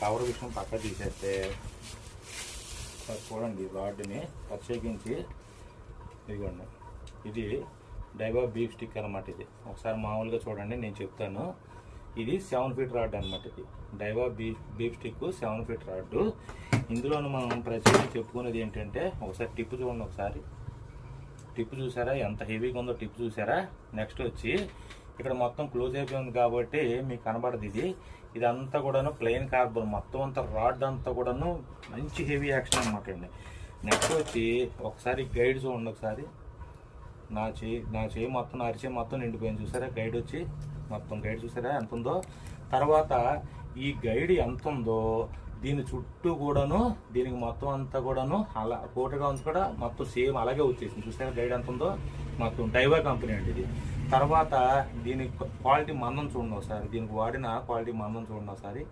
Cover విషయం పక్క తీసేస్తే చూడండి రాడ్ని ప్రత్యేకించి ఇదిగోండి, ఇది డైవా బీఫ్ స్టిక్ అనమాట. ఇది ఒకసారి మామూలుగా చూడండి, నేను చెప్తాను. ఇది 7 ఫీట్ రాడ్ అనమాట. ఇది Daiwa beef stick 7 feet rod. ఇందులోనూ మనం ప్రత్యేకంగా చెప్పుకునేది ఏంటంటే, ఒకసారి టిప్ చూడండి. ఒకసారి టిప్ చూసారా ఎంత హెవీగా ఉందో? టిప్ చూసారా? నెక్స్ట్ వచ్చి ఇక్కడ మొత్తం క్లోజ్ అయిపోయింది కాబట్టి మీకు కనబడదు. ఇదంతా కూడాను ప్లెయిన్ కార్బన్, మొత్తం అంతా రాడ్ అంతా కూడాను మంచి హెవీ యాక్షన్ అనమాట అండి. నెక్స్ట్ వచ్చి ఒకసారి గైడ్ చూడండి. ఒకసారి నా చేయి మొత్తం, నా అరిచే మొత్తం నిండిపోయింది చూసారా? గైడ్ వచ్చి మొత్తం గైడ్ చూసారా ఎంత ఉందో? తర్వాత ఈ గైడ్ ఎంత ఉందో దీని చుట్టూ కూడాను, దీనికి మొత్తం అంతా కూడాను అలా కోటగా ఉంది కూడా మొత్తం సేమ్ అలాగే వచ్చేసింది చూసారా? గైడ్ ఎంత ఉందో మొత్తం. డైవా కంపెనీ అండి ఇది. తర్వాత దీని క్వాలిటీ మందం చూడండి ఒకసారి, దీనికి వాడిన క్వాలిటీ మందం చూడండి ఒకసారి.